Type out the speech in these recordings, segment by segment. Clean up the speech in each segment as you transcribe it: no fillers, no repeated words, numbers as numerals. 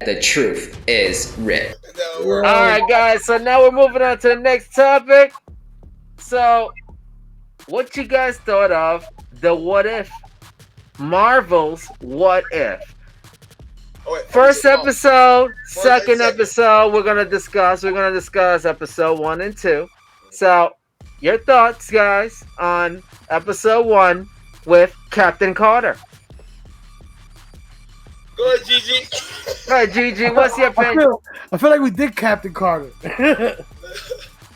The truth is Rich. All right, guys. So now we're moving on to the next topic. So, what you guys thought of the What If? Marvel's What If? First episode, second episode, we're gonna discuss episode 1 and 2. So, your thoughts, guys, on episode 1 with Captain Carter. Go ahead, Gigi. Go ahead, Gigi. What's your opinion? I feel like we did Captain Carter.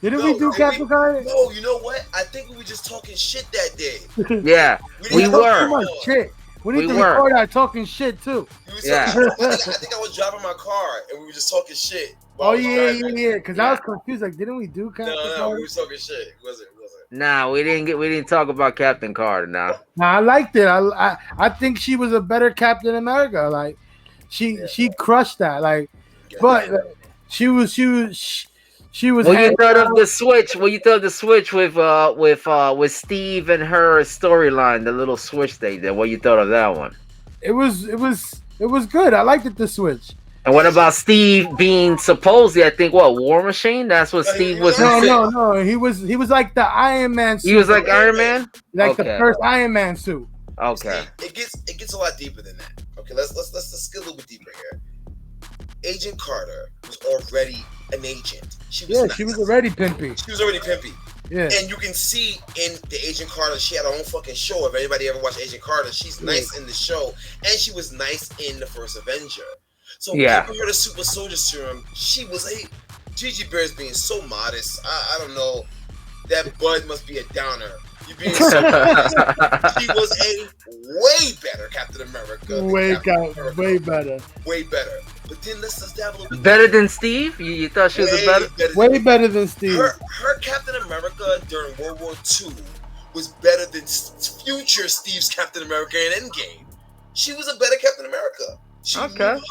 Didn't we do Captain Carter? No, you know what? I think we were just talking shit that day. Yeah, we were. Too much shit. We need to record our talking shit too. Yeah. I think I was driving my car and we were just talking shit. Oh yeah. Because I was confused. Like, didn't we do Captain Carter? No, we were talking shit. It wasn't. Nah, we didn't talk about Captain Carter. Nah, I liked it. I think she was a better Captain America. Like, she crushed that. Like, but she was. What you thought of the switch? What you thought of the switch with Steve and her storyline? The little switch they did. What you thought of that one? It was good. I liked it. The switch. And what about Steve being supposedly? I think War Machine. That's what Steve was. No. He was like the Iron Man suit. He was like Iron Man. Like the first Iron Man suit. Okay. It gets a lot deeper than that. Okay, let's get a little bit deeper here. Agent Carter was already an agent. She was already pimpy. She was already pimpy. Yeah. And you can see in the Agent Carter, she had her own fucking show. If anybody ever watched Agent Carter, she's nice in the show, and she was nice in the first Avenger. So giving her the super soldier serum, she was Gigi Bear's being so modest. I don't know. That bud must be a downer. You being so modest. She was a way better Captain America. Way better. Way better. But then let's dabble a little bit. Better than Steve? You thought she was way better than Steve. Her Captain America during World War II was better than future Steve's Captain America in Endgame. She was a better Captain America.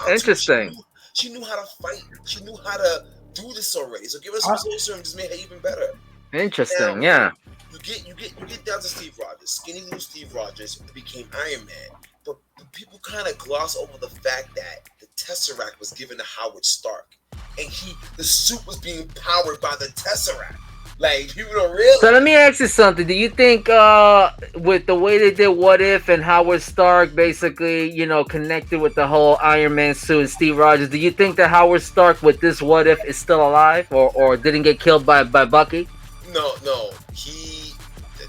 Interesting. She knew how to fight. She knew how to do this already. So give us some soul serum, just made her even better. Interesting, now, You get down to Steve Rogers, skinny little Steve Rogers became Iron Man. But people kind of gloss over the fact that the Tesseract was given to Howard Stark, and the suit was being powered by the Tesseract. Like, people don't realize. So let me ask you something. Do you think with the way they did What If and Howard Stark basically, connected with the whole Iron Man suit and Steve Rogers, do you think that Howard Stark with this What If is still alive or didn't get killed by Bucky? No.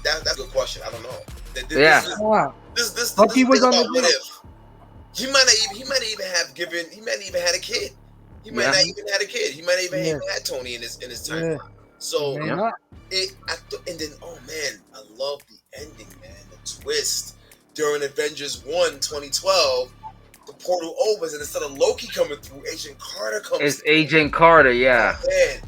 That's a good question. I don't know. This Bucky was on the What If. He might not even had a kid. He might not even had a kid. He might not even had Tony in his timeline. So and then I love the ending, man. The twist during Avengers 1 2012, the portal opens and instead of Loki coming through, Agent Carter comes. It's Agent Carter, yeah. Man,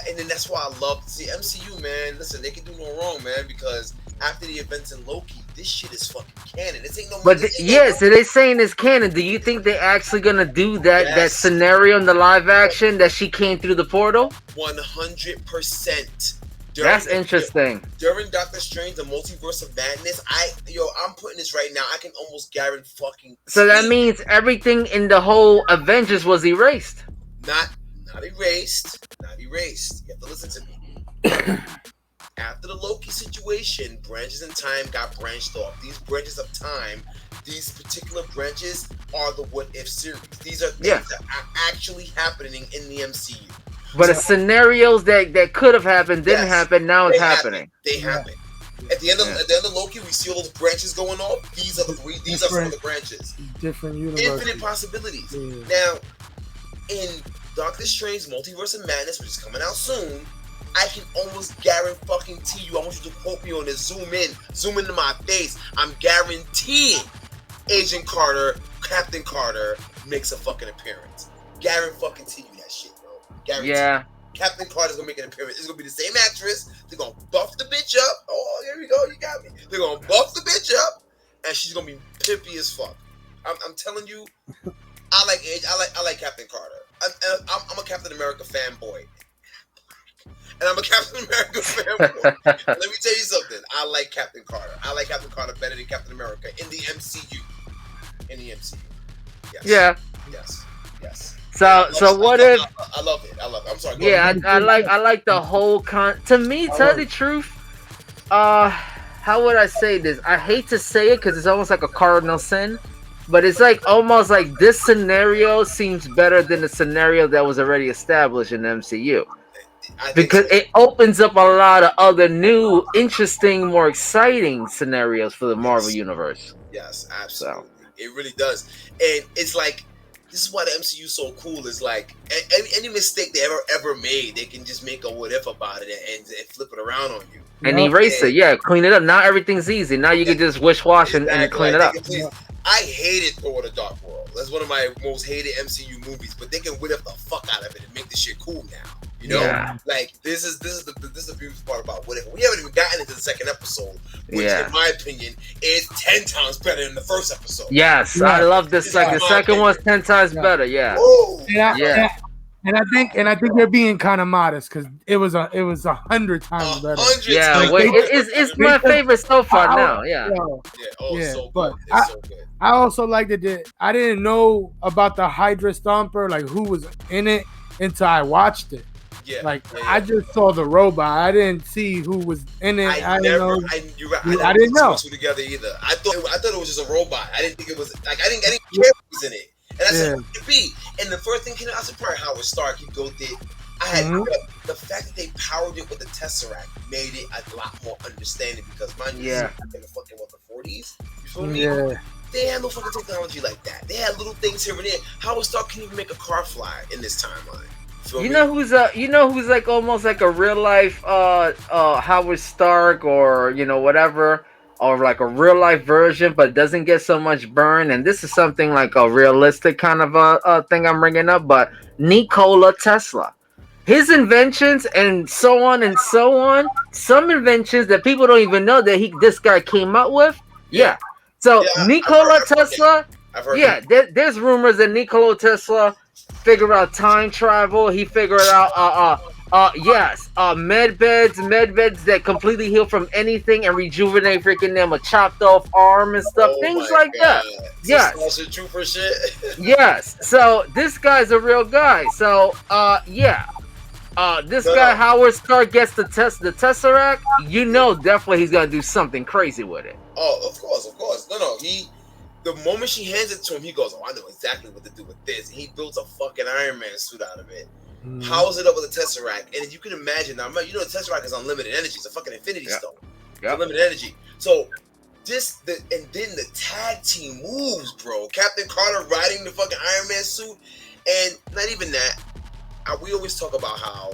and then that's why I love the MCU, man. Listen, they can do no wrong, man, because after the events in Loki, this shit is fucking canon. This ain't no. But so they're saying it's canon. Do you think they're actually gonna do that scenario in the live action that she came through the portal? 100%. That's interesting. During Doctor Strange, the Multiverse of Madness, I'm putting this right now. I can almost guarantee fucking. So that means everything in the whole Avengers was erased. Not erased. Not erased. You have to listen to me. After the Loki situation, branches in time got branched off. These branches of time, these particular branches are the What If series. These are things that are actually happening in the MCU. But the scenarios that could have happened didn't happen. Now it's happening. They happen. At the end of Loki, we see all those branches going off. These are some of the branches. Different universes. Infinite possibilities. Now, in Doctor Strange Multiverse of Madness, which is coming out soon, I can almost guarantee you. I want you to quote me on this. Zoom into my face. I'm guaranteeing Agent Carter, Captain Carter makes a fucking appearance. Guarantee you that shit, bro. Guarantee. Yeah. Captain Carter's gonna make an appearance. It's gonna be the same actress. They're gonna buff the bitch up. Oh, here we go. You got me. They're gonna buff the bitch up, and she's gonna be pimpy as fuck. I'm telling you, I like Captain Carter. I'm a Captain America fanboy. And I'm a Captain America fanboy. Let me tell you something. I like Captain Carter. I like Captain Carter better than Captain America in the MCU. Yes. Yeah. Yes. So what if? I love it. I'm sorry. Yeah, I like the whole To me, tell the truth, how would I say this? I hate to say it because it's almost like a cardinal sin, but it's like almost like this scenario seems better than the scenario that was already established in the MCU. Because it opens up a lot of other new, interesting, more exciting scenarios for the Marvel Universe. Yes, absolutely. It really does. And it's like, this is why the MCU is so cool. Is like any mistake they ever made, they can just make a what if about it and flip it around on you. And erase it, clean it up. Now everything's easy. Now you can just wish wash and clean it up. I hated Thor: The Dark World. That's one of my most hated MCU movies, but they can what if the fuck out of it and make this shit cool now. You know, like this is the beautiful part about what if. We haven't even gotten into the second episode, which in my opinion is 10 times better than the first episode. Yes, I love this second. The second one's 10 times better. Yeah. And I think they're being kind of modest because it was 100 times better. It's my favorite so far now. So but good. So good. I also liked it. I didn't know about the Hydra Stomper, like who was in it, until I watched it. I just saw the robot. I didn't see who was in it. I didn't know. Together either. I thought it was just a robot. I didn't think it was like I didn't care who was in it. And that's what it could be. And the first thing came out, I said, probably Howard Stark. He built it. I had the fact that they powered it with the Tesseract made it a lot more understanding because mind you, in the fucking the 40s. You feel me? Yeah. They had no fucking technology like that. They had little things here and there. Howard Stark couldn't even make a car fly in this timeline. You know who's like almost like a real life Howard Stark or whatever, or like a real life version, but doesn't get so much burn. And this is something like a realistic kind of a thing I'm bringing up. But Nikola Tesla, his inventions and so on and so on. Some inventions that people don't even know that this guy came up with. So Nikola Tesla. There's rumors that Nikola Tesla figured out time travel. He figured out med beds that completely heal from anything and rejuvenate freaking them a chopped off arm and stuff, things like that. Yes. Trooper shit. Yes. So this guy's a real guy. So this guy Howard Stark gets the Tesseract. Definitely he's gonna do something crazy with it. Oh, of course. No. The moment she hands it to him, he goes, "Oh, I know exactly what to do with this." And he builds a fucking Iron Man suit out of it. Powers it up with a Tesseract, and you can imagine now. The Tesseract is unlimited energy. It's a fucking Infinity Stone. Unlimited energy. So and then the tag team moves, bro. Captain Carter riding the fucking Iron Man suit, and not even that. We always talk about how.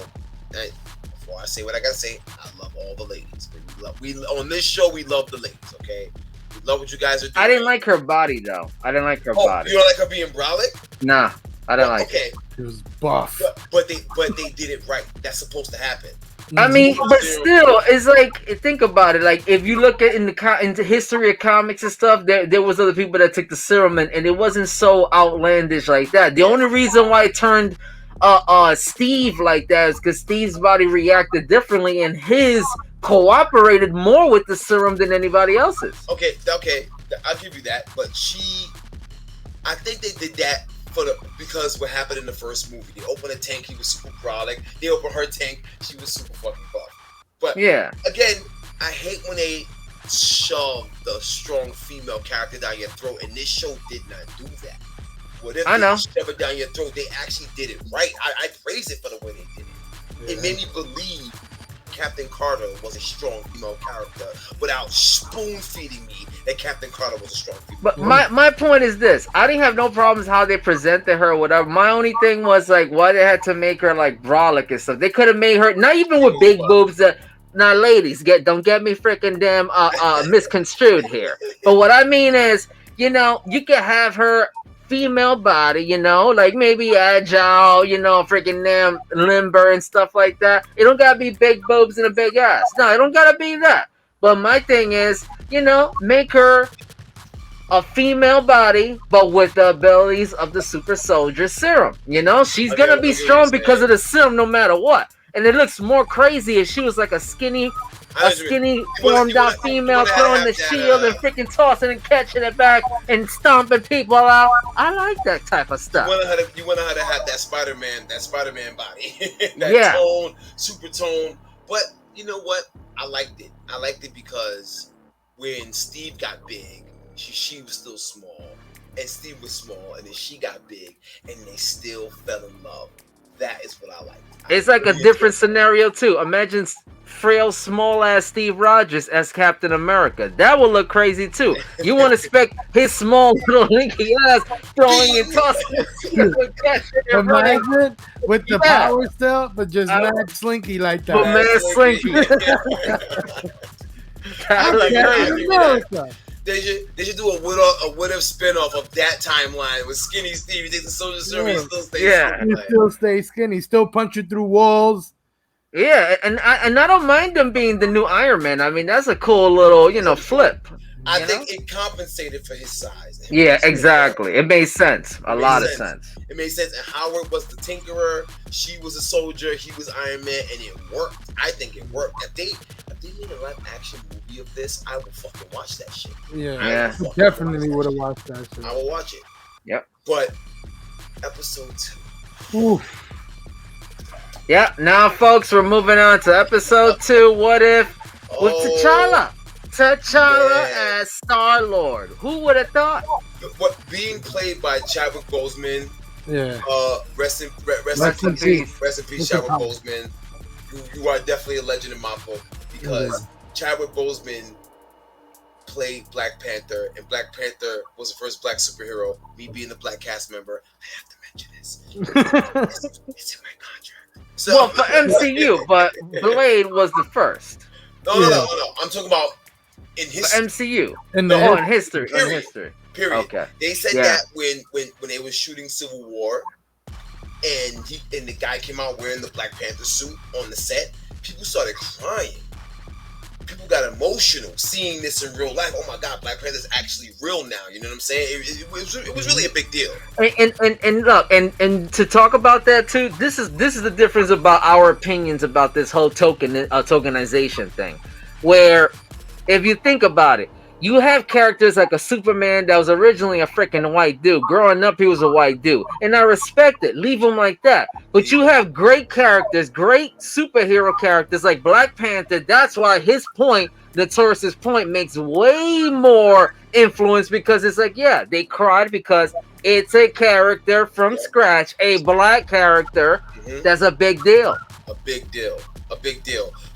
Before I say what I gotta say, I love all the ladies. We on this show we love the ladies. Okay. Love what you guys are doing. I didn't like her body though. I didn't like her body. You don't like her being brolic? Nah, I don't like it. It was buff. But they did it right. That's supposed to happen. I mean, but still, it's like, think about it. Like, if you look at in the history of comics and stuff, there was other people that took the serum and it wasn't so outlandish like that. The only reason why it turned Steve like that is because Steve's body reacted differently and his cooperated more with the serum than anybody else's. Okay, I'll give you that. But I think they did that because what happened in the first movie. They opened a tank, he was super brolic. They opened her tank, she was super fucking buff. But again, I hate when they shove the strong female character down your throat, and this show did not do that. What if they shove it down your throat? They actually did it right. I praise it for the way they did it. It made me believe Captain Carter was a strong female character without spoon feeding me that Captain Carter was a strong female. But my point is this: I didn't have no problems how they presented her or whatever. My only thing was like why they had to make her like brolic and stuff. They could have made her not even with big boobs. Now, ladies, don't get me freaking damn misconstrued here. But what I mean is, you can have her female body, like maybe agile, freaking damn limber and stuff like that. It don't gotta be big boobs and a big ass. No, it don't gotta be that. But my thing is, make her a female body, but with the abilities of the super soldier serum. She's gonna be strong because of the serum no matter what. and it looks more crazy if she was like a skinny formed out female throwing the shield and freaking tossing and catching it back and stomping people out. I like that type of stuff. You want her to have that Spider-Man body. That tone, super tone. But you know what? I liked it. I liked it because when Steve got big, she was still small. And Steve was small, and then she got big, and they still fell in love. That is what I like. It's like a different scenario too. Imagine frail, small-ass Steve Rogers as Captain America. That would look crazy too. You want to expect his small little linky ass throwing and tossing. Imagine with the power still, but just mad slinky like that. But mad slinky. They should do a what if spinoff of that timeline with Skinny Steve. He takes the Soldier Serum, he still stays skinny. He still stays skinny, still punching through walls. Yeah, and I don't mind him being the new Iron Man. I mean, that's a cool little, flip. I think it compensated for his size. Yeah, exactly. It made sense. A lot of sense. It made sense. And Howard was the Tinkerer. She was a soldier. He was Iron Man, and it worked. I think it worked. If they made a live action movie of this, I will fucking watch that shit. Yeah. Definitely would have watched that shit. I will watch it. Yep. But episode 2. Oof. Yep. Now, folks, we're moving on to episode 2. What if with T'Challa? T'Challa as StarLord. Who would have thought? What being played by Chadwick Boseman? Yeah. Rest in peace, Chadwick Boseman. You are definitely a legend in my book because Chadwick Boseman played Black Panther, and Black Panther was the first black superhero. Me being the black cast member, I have to mention this. It's in my contract. So, well, for MCU, but Blade was the first. No. I'm talking about in history. MCU. In history. Period. In history. Period. Okay. They said that when they were shooting Civil War, and the guy came out wearing the Black Panther suit on the set, people started crying. People got emotional seeing this in real life. Oh my God, Black Panther's actually real now. You know what I'm saying? It was really a big deal. And look, and to talk about that too, this is the difference about our opinions about this whole tokenization thing. Where, if you think about it, you have characters like a Superman that was originally a freaking white dude. Growing up, he was a white dude. And I respect it. Leave him like that. But you have great characters, great superhero characters like Black Panther. That's why his point, Notorious's point, makes way more influence because it's like, yeah, they cried because it's a character from scratch, a black character. That's a big deal. A big deal.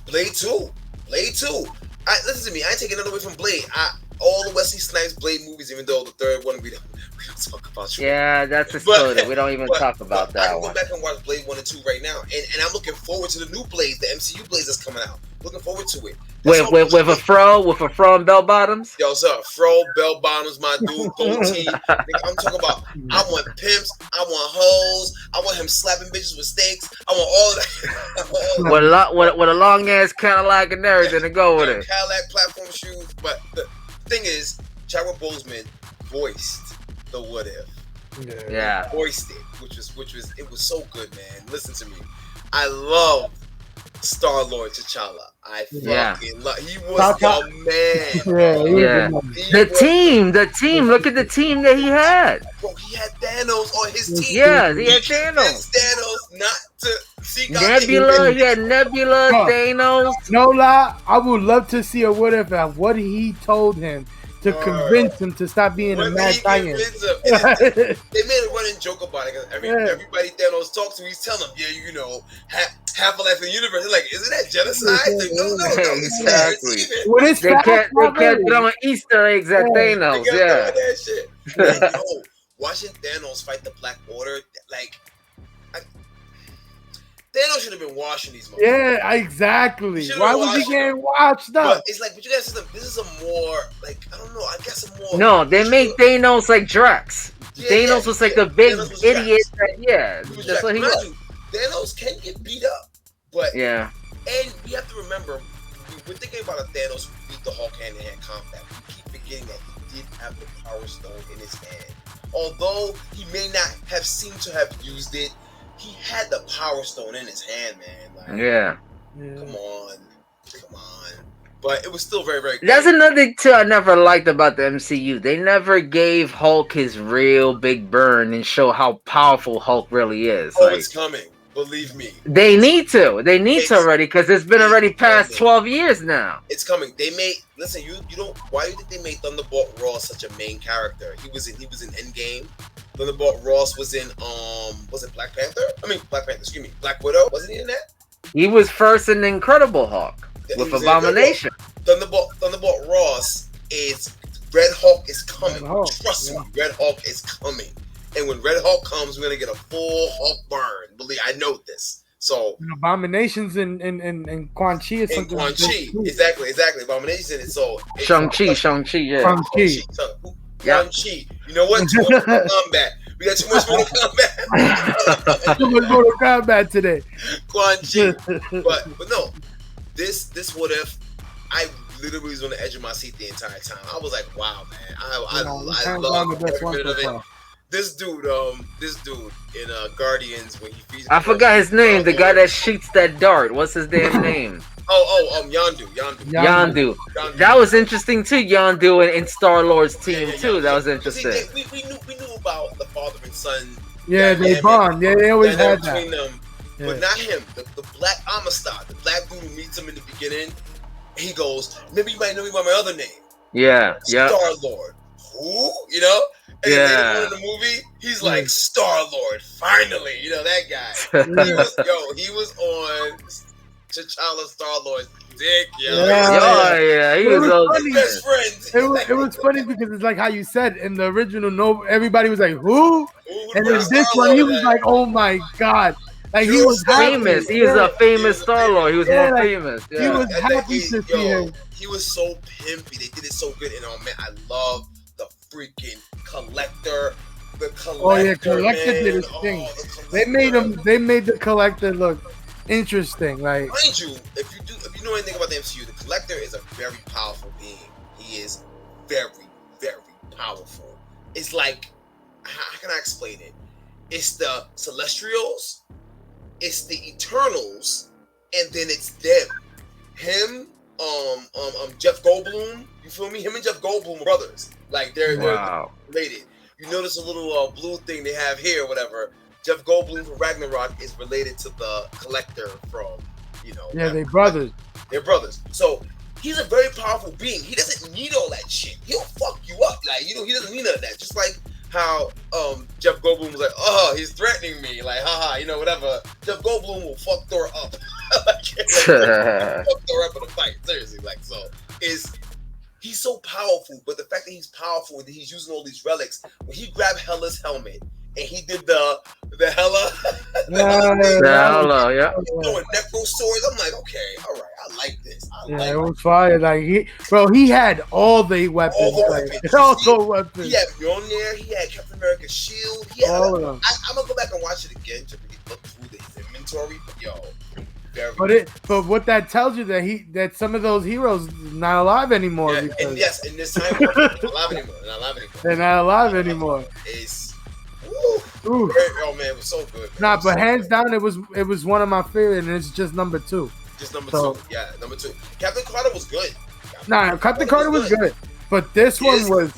Blade 2. Listen to me. I ain't taking nothing away from Blade. All the Wesley Snipes Blade movies, even though the third one we don't talk about. Yeah, that's exploded. We don't even talk about that one. I can go back and watch Blade 1 and 2 right now, and I'm looking forward to the new Blade, the MCU Blade that's coming out. Looking forward to it. With a fro and bell bottoms. Yo, sir, fro, bell bottoms, my dude, goatee. I'm talking about. I want pimps. I want hoes. I want him slapping bitches with steaks. I want all that. with a long ass Cadillac and everything to go with it. Cadillac platform shoes. But the thing is, Chadwick Boseman voiced the what if. Yeah. Voiced it, which was it was so good, man. Listen to me. I love StarLord T'Challa. I fucking love. He was the man. The team. Look at the team that he had. Bro, he had Thanos on his team. Yeah, he had Thanos. Thanos not to seek Nebula. He had Nebula, Thanos. No lie, I would love to see a what if of what he told him to convince him to stop being a mad scientist. They made a running joke about it because everybody Thanos talks to, he's telling them, half a life in the universe. They're like, isn't that genocide? Like, no, exactly. They can't get on Easter eggs at Thanos. Yeah. That shit. Watching Thanos fight the Black Order, Thanos should have been washing these motherfuckers. Yeah, exactly. Why was he getting washed up? But it's like, but you guys, this is a more, like, I don't know, I guess a more... No, they made Thanos like Drax. Thanos was like the big idiot. That's what he was. Thanos can get beat up, but... Yeah. And we have to remember, we're thinking about a Thanos who beat the Hulk hand-to-hand combat. We keep forgetting that he did have the Power Stone in his hand. Although he may not have seemed to have used it, he had the Power Stone in his hand, man. man. Yeah. Come on. But it was still very, very good. That's another thing too I never liked about the MCU. They never gave Hulk his real big burn and show how powerful Hulk really is. Oh, it's coming. Believe me. They need to. They need to already, because it's been already past 12 years now. It's coming. They made. Listen, you don't. Why do you think they made Thunderbolt Ross such a main character? He was in Endgame. Thunderbolt Ross was in was it Black Panther? Black Panther. Excuse me, Black Widow. Wasn't he in that? He was first in Incredible Hulk with Abomination. Thunderbolt Ross is Red Hulk is coming. Trust me, Red Hulk is coming. And when Red Hulk comes, we're gonna get a full Hulk burn. Believe I know this. So Abominations in Quan Chi is something. Quan Chi, exactly. Abominations in it. So Shang-Chi, yeah. Shang-Chi. Quan Chi. You know what? Too much combat. We got too much Mortal Kombat. Too much Mortal Kombat today. Quan Chi. But no, this what if I literally was on the edge of my seat the entire time. I was like, wow, man. I love every bit of it. This dude in Guardians when he I forgot his name. The guy that shoots that dart. What's his damn name? Yondu. That was interesting too. Yondu and StarLord's team too. That was interesting. See, we knew about the father and son. Yeah, they bond. Yeah, they always had that. Between them, but not him. The black Amistad, the black dude who meets him in the beginning. He goes, maybe you might know me by my other name. Yeah. StarLord. Who? You know? And then later on in the movie, he's like, StarLord, finally. You know, that guy. He was on T'Challa StarLord's dick, yo. He was funny. Best friends. It was funny because it's like how you said in the original, everybody was like, who? And in this one, he was like, oh my God. Like he was famous. Happy. He was a famous StarLord. He was more famous. Yeah. He was happy to see him. He was so pimpy. They did it so good. And man, I love the freaking Collector. The Collector. Oh yeah, Collector did his thing. They made the Collector look interesting. Like, mind you, if you know anything about the MCU, the Collector is a very powerful being. He is very, very powerful. It's like, how can I explain it? It's the Celestials, it's the Eternals, and then it's them. Him, Jeff Goldblum, you feel me? Him and Jeff Goldblum are brothers. Like they're related. You notice a little blue thing they have here, whatever. Jeff Goldblum from Ragnarok is related to the Collector from, Yeah, they're brothers. They're brothers. So he's a very powerful being. He doesn't need all that shit. He'll fuck you up. Like, he doesn't need none of that. Just like how Jeff Goldblum was like, oh, he's threatening me. Like, haha, whatever. Jeff Goldblum will fuck Thor up. Fuck Thor up in a fight. Seriously. Like, so he's so powerful, but the fact that he's powerful and that he's using all these relics, when he grabbed Hela's helmet and he did the Hela, yeah, throwing necro swords, I'm like, okay, all right, I like this. It was fire. Like he had all the weapons. All the weapons. He had Mjolnir. He had Captain America's shield. He had all of them. I'm gonna go back and watch it again to really look through his inventory. But but what that tells you that some of those heroes not alive anymore. Yeah, and yes, in this time, they're not alive anymore. They're not alive anymore. Oh man, it was so good. Man. But hands down, it was one of my favorite, and it's just number 2. Just number 2. Yeah, number 2. Captain Carter was good. Captain Carter was good. But this one was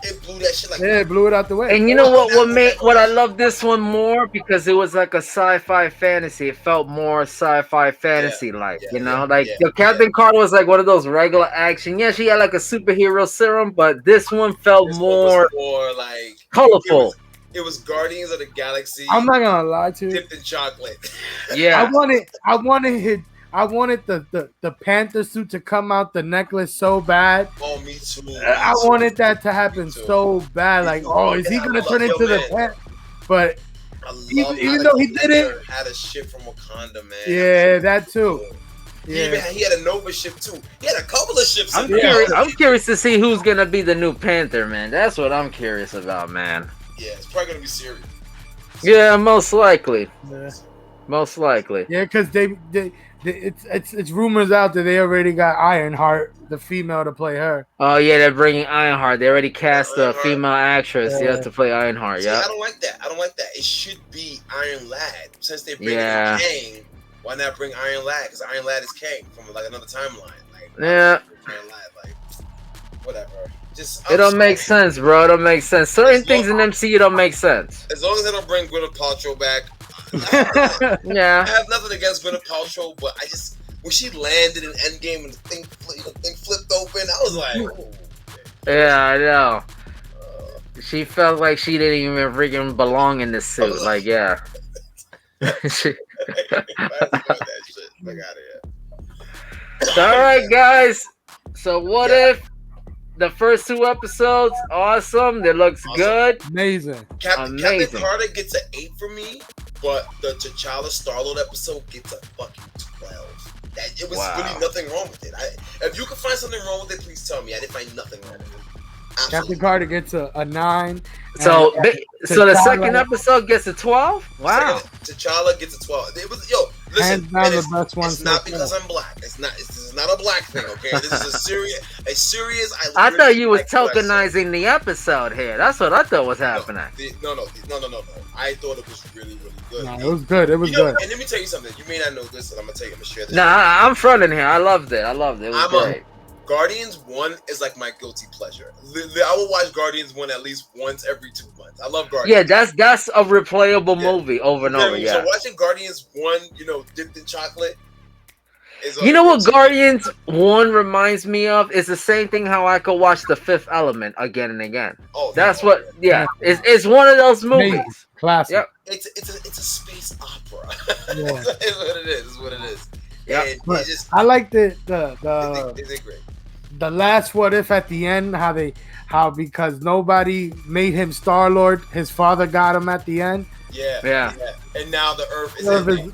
it blew that shit like it blew it out the way. And you know what I love this one more, because it was like a sci-fi fantasy. It felt more sci-fi fantasy like, Captain Carter was like one of those regular action. Yeah, she had like a superhero serum, but this one felt more like colorful. It was Guardians of the Galaxy. I'm not gonna lie to you. Dipped in chocolate. Yeah. I wanted the Panther suit to come out, the necklace so bad. Oh, me too. I wanted that to happen so bad. Like, is he gonna turn into the Panther? But even though he did it, had a ship from Wakanda, man. Yeah, that too. Yeah. He had a Nova ship too. He had a couple of ships. I'm curious to see who's gonna be the new Panther, man. That's what I'm curious about, man. Yeah, it's probably gonna be Siri. Yeah, most likely. Yeah. Most likely. Yeah, because it's rumors out that they already got Ironheart, the female, to play her. Oh yeah, they're bringing Ironheart. They already cast a female actress, to play Ironheart. Yeah, I don't like that. It should be Iron Lad, since they're bringing Kang. Why not bring Iron Lad? Because Iron Lad is King from like another timeline. Like, yeah. Iron Lad, like, whatever. Just It don't make sense, bro. It don't make sense. Certain things in MCU don't make sense. As long as they don't bring Gwyneth Paltrow back. Yeah. I have nothing against Gwyneth Paltrow, but I just when she landed in Endgame and the thing flipped open, I was like, oh. Yeah, I know. She felt like she didn't even freaking belong in this suit. Like, yeah. All right, guys. So what if the first 2 episodes awesome? It looks good. Amazing. Captain Carter gets an 8 for me, but the T'Challa StarLord episode gets a fucking 12. It was really nothing wrong with it. If you can find something wrong with it, please tell me. I didn't find nothing wrong with it. Absolutely. Captain Carter gets a 9. So the second episode gets a 12? Wow. T'Challa gets a 12. It was listen. It's not because I'm black. This is not a black thing, okay? This is a serious. I thought you was tokenizing the episode here. That's what I thought was happening. No. I thought it was really, really good. No, it was good. It was good. And let me tell you something. You may not know this, and I'm gonna share this. Nah, I'm fronting here. I loved it. It was great. Guardians 1 is like my guilty pleasure. I will watch Guardians 1 at least once every 2 months. I love Guardians. Yeah, that's a replayable movie over and over. Yeah. So watching Guardians 1, dipped in chocolate. You know what Guardians 1 reminds me of? It's the same thing how I could watch The Fifth Element again and again. Oh, that's what. Yeah, it's one of those movies. Classic. Yep. It's a space opera. Yeah. It's what it is. Yeah. I like the they great. The last what if at the end, how because nobody made him StarLord, his father got him at the end. Yeah. And now the Earth is over. No.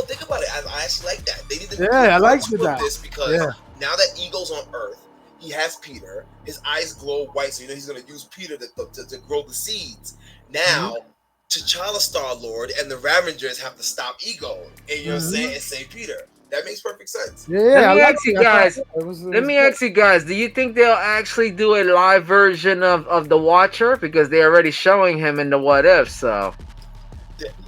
Think about it. I actually like that. They did I like that. This because now that Ego's on Earth, he has Peter. His eyes glow white, so he's gonna use Peter to grow the seeds. Now. T'Challa StarLord and the Ravengers have to stop Ego, and you know what I'm saying, and save Peter. That makes perfect sense. Let me ask you guys, do you think they'll actually do a live version of the Watcher? Because they're already showing him in the What If, so.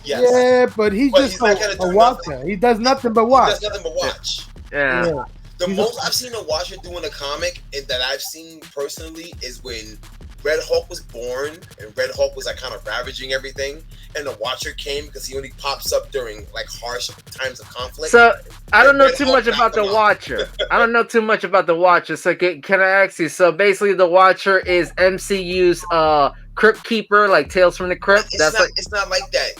Yes. Yeah, but he's just a watcher. He does nothing but watch. He does nothing but watch. Yeah. The most I've seen a Watcher doing a comic that I've seen personally is when Red Hulk was born, and Red Hulk was like kind of ravaging everything, and the Watcher came because he only pops up during like harsh times of conflict. So I don't know too much about the Watcher. I don't know too much about the Watcher. So can I ask you? So basically, the Watcher is MCU's Crypt Keeper, like Tales from the Crypt. It's not like that.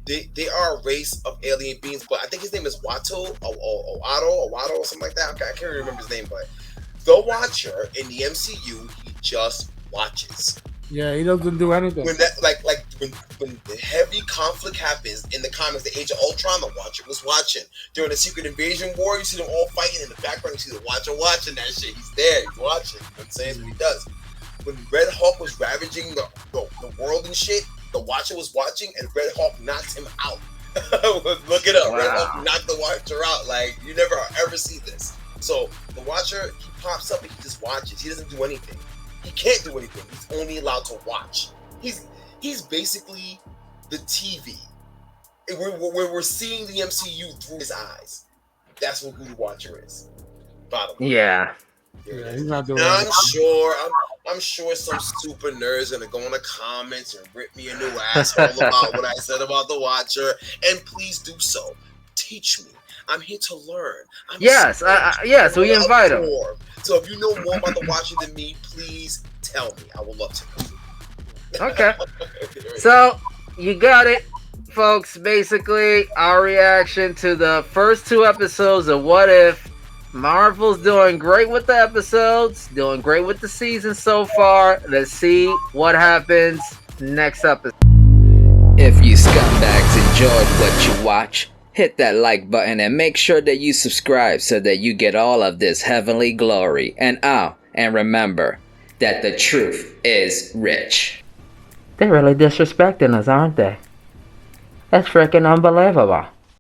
They are a race of alien beings, but I think his name is Watto or something like that. I can't remember his name, but the Watcher in the MCU, he just watches. Yeah, he doesn't do anything. When that when the heavy conflict happens in the comics, the Age of Ultron, the Watcher was watching. During the Secret Invasion War, you see them all fighting in the background. You see the Watcher watching that shit. He's there. He's watching. You know what I'm saying? That's what he does. When Red Hulk was ravaging the world and shit, the Watcher was watching, and Red Hulk knocked him out. Look it up. Wow. Red Hulk knocked the Watcher out. Like, you never ever see this. So the Watcher, he pops up and he just watches. He doesn't do anything. He can't do anything. He's only allowed to watch. He's basically the TV. We're seeing the MCU through his eyes. That's what who the Watcher is. Bottom line. Yeah. He's not doing I'm sure some super nerds gonna go in the comments and rip me a new asshole about what I said about the Watcher. And please do so. Teach me. I'm here to learn. Yes, we invite him. So if you know more about the Watcher than me, please tell me. I would love to know. Okay. So you got it, folks. Basically, our reaction to the first 2 episodes of What If. Marvel's doing great with the episodes, doing great with the season so far. Let's see what happens next episode. If you scumbags enjoyed what you watch, hit that like button and make sure that you subscribe so that you get all of this heavenly glory. And remember that the truth is rich. They're really disrespecting us, aren't they? That's freaking unbelievable.